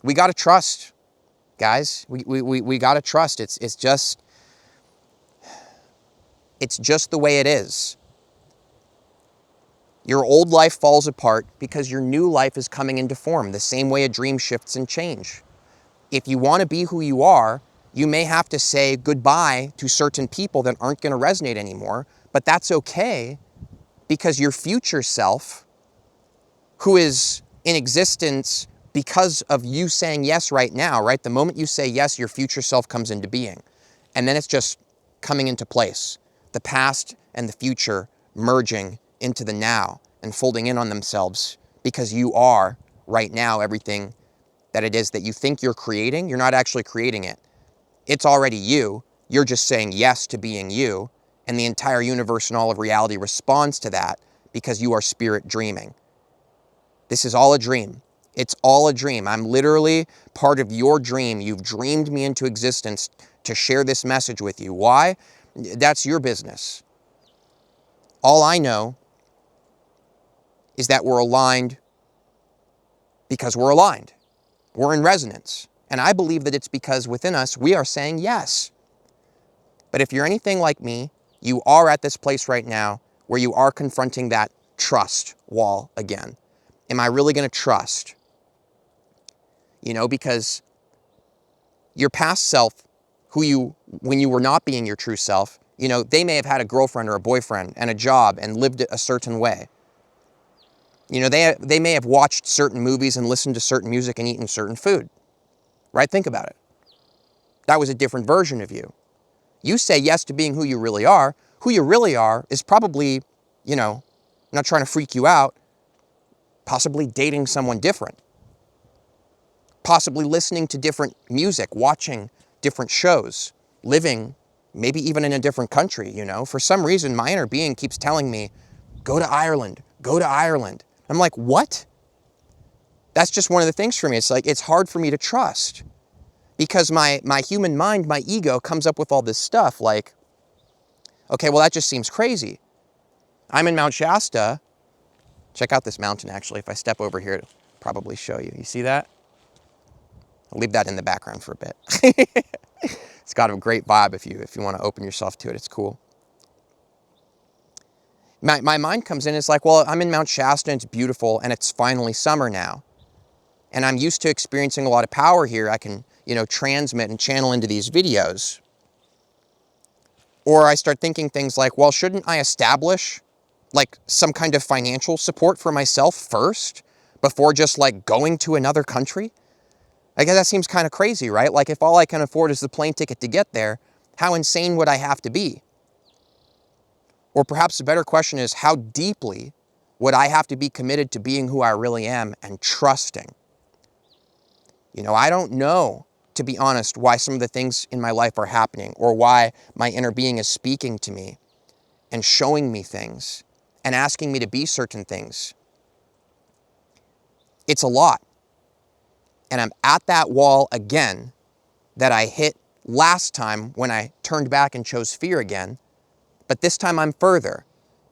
We got to trust, guys. We got to trust. It's just the way it is. Your old life falls apart because your new life is coming into form, the same way a dream shifts and change. If you want to be who you are, you may have to say goodbye to certain people that aren't going to resonate anymore, but that's okay because your future self, who is in existence because of you saying yes right now, right? The moment you say yes, your future self comes into being. And then it's just coming into place. The past and the future merging into the now and folding in on themselves because you are right now everything that it is that you think you're creating. You're not actually creating it. It's already you. You're just saying yes to being you. And the entire universe and all of reality responds to that because you are spirit dreaming. This is all a dream. It's all a dream. I'm literally part of your dream. You've dreamed me into existence to share this message with you. Why? That's your business. All I know is that we're aligned because we're aligned. We're in resonance. And I believe that it's because within us, we are saying yes. But if you're anything like me, you are at this place right now where you are confronting that trust wall again. Am I really going to trust? Because your past self, when you were not being your true self, they may have had a girlfriend or a boyfriend and a job and lived it a certain way. They may have watched certain movies and listened to certain music and eaten certain food, right? Think about it. That was a different version of you. You say yes to being who you really are. Who you really are is probably, not trying to freak you out, possibly dating someone different. Possibly listening to different music, watching different shows, living maybe even in a different country, For some reason, my inner being keeps telling me, go to Ireland, go to Ireland. I'm like, what? That's just one of the things for me. It's like, it's hard for me to trust because my human mind, my ego comes up with all this stuff like, okay, well, that just seems crazy. I'm in Mount Shasta. Check out this mountain, actually. If I step over here, it'll probably show you. You see that? I'll leave that in the background for a bit. It's got a great vibe if you want to open yourself to it. It's cool. My mind comes in, it's like, well, I'm in Mount Shasta and it's beautiful and it's finally summer now. And I'm used to experiencing a lot of power here. I can, transmit and channel into these videos. Or I start thinking things like, well, shouldn't I establish like some kind of financial support for myself first before just like going to another country? I guess that seems kind of crazy, right? Like if all I can afford is the plane ticket to get there, how insane would I have to be? Or perhaps the better question is, how deeply would I have to be committed to being who I really am and trusting? I don't know, to be honest, why some of the things in my life are happening or why my inner being is speaking to me and showing me things and asking me to be certain things. It's a lot. And I'm at that wall again that I hit last time when I turned back and chose fear again. But this time I'm further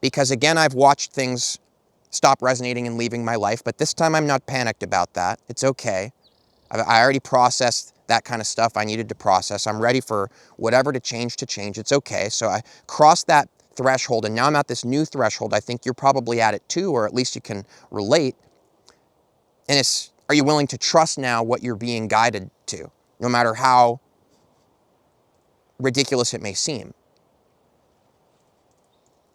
because again, I've watched things stop resonating and leaving my life, but this time I'm not panicked about that. It's okay. I already processed that kind of stuff I needed to process. I'm ready for whatever to change. It's okay. So I crossed that threshold and now I'm at this new threshold. I think you're probably at it too, or at least you can relate. And it's, are you willing to trust now what you're being guided to, no matter how ridiculous it may seem?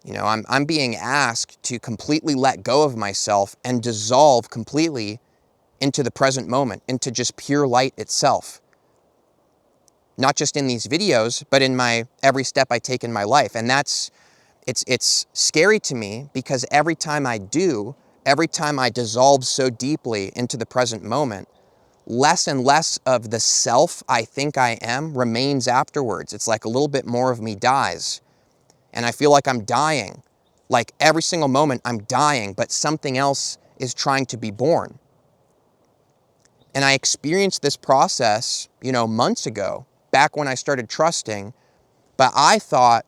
I'm being asked to completely let go of myself and dissolve completely into the present moment, into just pure light itself. Not just in these videos, but in my every step I take in my life. And it's scary to me because every time I dissolve so deeply into the present moment, less and less of the self I think I am remains afterwards. It's like a little bit more of me dies. And I feel like I'm dying. Like every single moment I'm dying, but something else is trying to be born. And I experienced this process, months ago, back when I started trusting, but I thought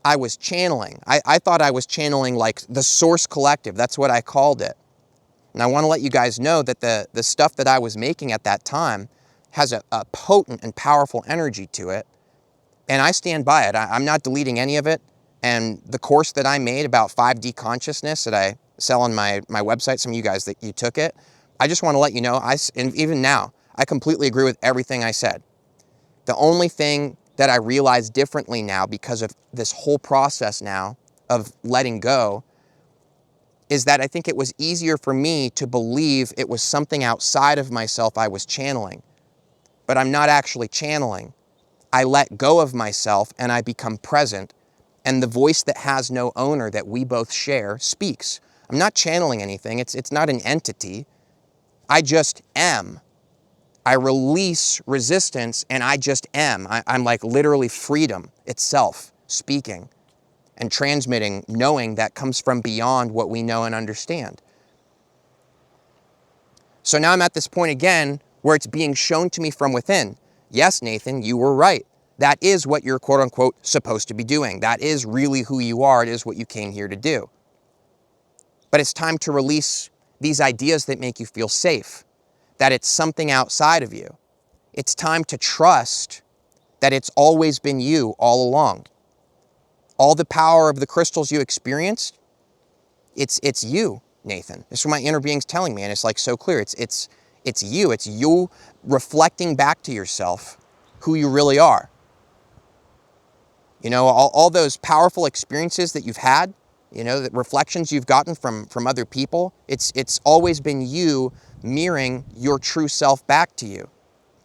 I was channeling. I thought I was channeling like the source collective. That's what I called it. And I want to let you guys know that the stuff that I was making at that time has a potent and powerful energy to it. And I stand by it. I'm not deleting any of it. And the course that I made about 5D consciousness that I sell on my website, some of you guys that you took it, I just want to let you know, and even now, I completely agree with everything I said. The only thing that I realize differently now because of this whole process now of letting go is that I think it was easier for me to believe it was something outside of myself I was channeling. But I'm not actually channeling. I let go of myself and I become present, and the voice that has no owner that we both share speaks. I'm not channeling anything. It's not an entity. I just am. I release resistance and I just am. I'm like literally freedom itself speaking and transmitting knowing that comes from beyond what we know and understand. So now I'm at this point again where it's being shown to me from within. Yes, Nathan, you were right. That is what you're quote unquote supposed to be doing. That is really who you are. It is what you came here to do. But it's time to release these ideas that make you feel safe, that it's something outside of you. It's time to trust that it's always been you all along. All the power of the crystals you experienced, it's you, Nathan. This is what my inner being's telling me, and it's like so clear. It's you. It's you reflecting back to yourself who you really are. You know, all those powerful experiences that you've had, you know, the reflections you've gotten from other people, it's always been you mirroring your true self back to you.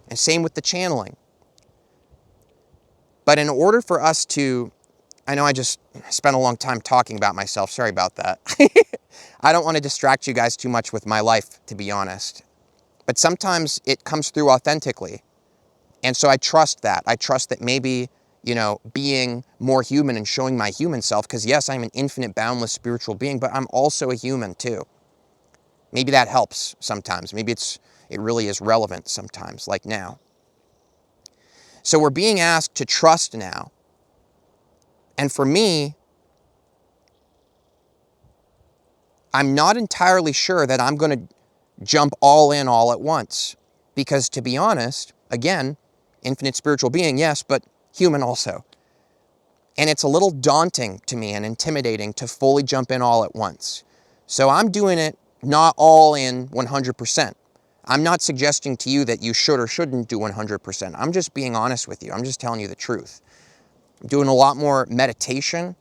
And same with the channeling. But in order for us to, I know I just spent a long time talking about myself. Sorry about that. I don't want to distract you guys too much with my life, to be honest. But sometimes it comes through authentically. And so I trust that. I trust that maybe, you know, being more human and showing my human self, because yes, I'm an infinite, boundless spiritual being, but I'm also a human too. Maybe that helps sometimes. Maybe it really is relevant sometimes, like now. So we're being asked to trust now. And for me, I'm not entirely sure that I'm going to jump all in all at once. Because to be honest, again, infinite spiritual being, yes, but human also. And it's a little daunting to me and intimidating to fully jump in all at once. So I'm doing it not all in 100%. I'm not suggesting to you that you should or shouldn't do 100%. I'm just being honest with you. I'm just telling you the truth. I'm doing a lot more meditation,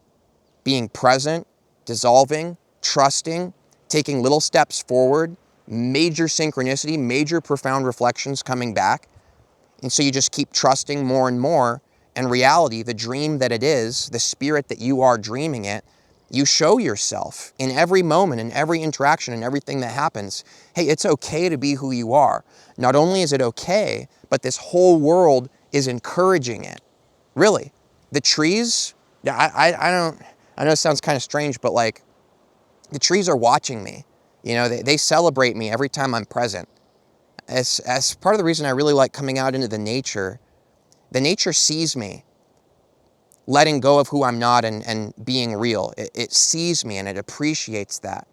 being present, dissolving, trusting, taking little steps forward, major synchronicity, major profound reflections coming back. And so you just keep trusting more and more. And reality, the dream that it is, the spirit that you are dreaming it, you show yourself in every moment, in every interaction, in everything that happens. Hey, it's okay to be who you are. Not only is it okay, but this whole world is encouraging it. Really. The trees, I know it sounds kind of strange, but like the trees are watching me. You know, they celebrate me every time I'm present. As part of the reason I really like coming out into the nature sees me letting go of who I'm not and being real. It sees me and it appreciates that.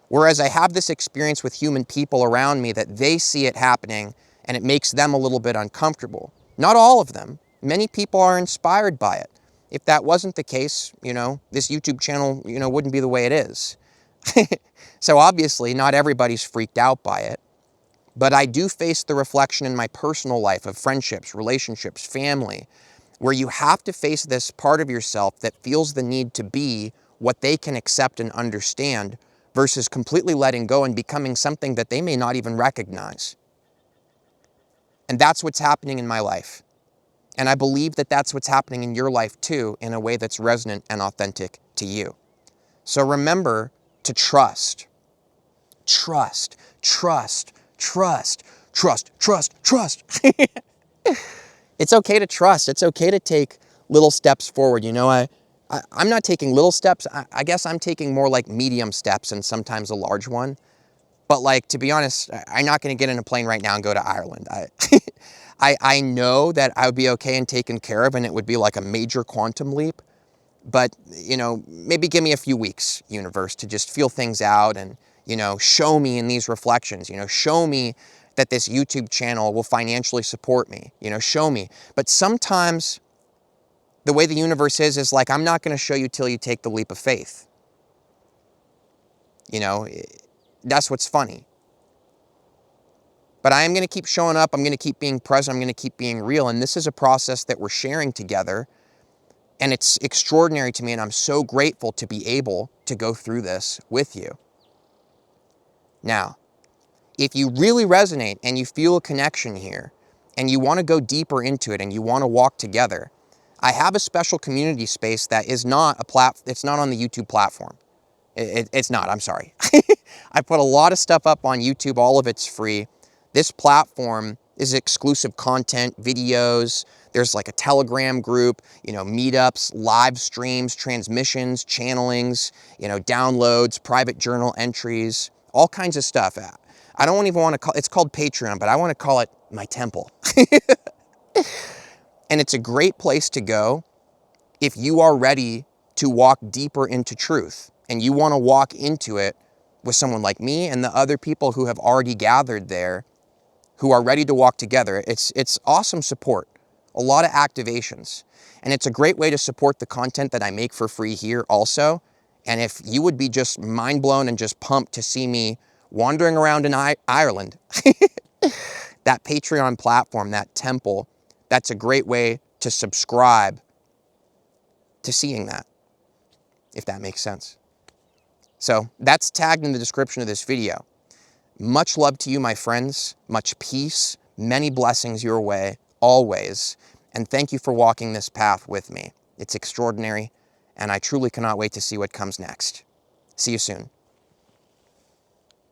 Whereas I have this experience with human people around me that they see it happening and it makes them a little bit uncomfortable. Not all of them. Many people are inspired by it. If that wasn't the case, you know, this YouTube channel, you know, wouldn't be the way it is. So obviously not everybody's freaked out by it. But I do face the reflection in my personal life of friendships, relationships, family, where you have to face this part of yourself that feels the need to be what they can accept and understand versus completely letting go and becoming something that they may not even recognize. And that's what's happening in my life. And I believe that that's what's happening in your life too, in a way that's resonant and authentic to you. So remember to trust. Trust, trust, trust, trust, trust, trust. It's okay to trust. It's okay to take little steps forward. You know, I'm not taking little steps. I guess I'm taking more like medium steps and sometimes a large one. But like, to be honest, I'm not going to get in a plane right now and go to Ireland. I know that I would be okay and taken care of and it would be like a major quantum leap. But, you know, maybe give me a few weeks, universe, to just feel things out and, You know, show me in these reflections, you know, show me that this YouTube channel will financially support me, you know, show me. But sometimes the way the universe is like, I'm not going to show you till you take the leap of faith. You know, that's what's funny. But I am going to keep showing up. I'm going to keep being present. I'm going to keep being real. And this is a process that we're sharing together. And it's extraordinary to me. And I'm so grateful to be able to go through this with you. Now, if you really resonate and you feel a connection here and you want to go deeper into it and you want to walk together, I have a special community space that is not it's not on the YouTube platform. It's not, I'm sorry. I put a lot of stuff up on YouTube, all of it's free. This platform is exclusive content, videos. There's like a Telegram group, you know, meetups, live streams, transmissions, channelings, you know, downloads, private journal entries, all kinds of stuff. I don't even want to call it's called Patreon, but I want to call it my temple. And it's a great place to go if you are ready to walk deeper into truth and you want to walk into it with someone like me and the other people who have already gathered there who are ready to walk together. It's awesome support, a lot of activations, and it's a great way to support the content that I make for free here also. And if you would be just mind blown and just pumped to see me wandering around in Ireland, that Patreon platform, that temple, that's a great way to subscribe to seeing that, if that makes sense. So that's tagged in the description of this video. Much love to you, my friends. Much peace, many blessings your way, always. And thank you for walking this path with me. It's extraordinary, and I truly cannot wait to see what comes next. See you soon.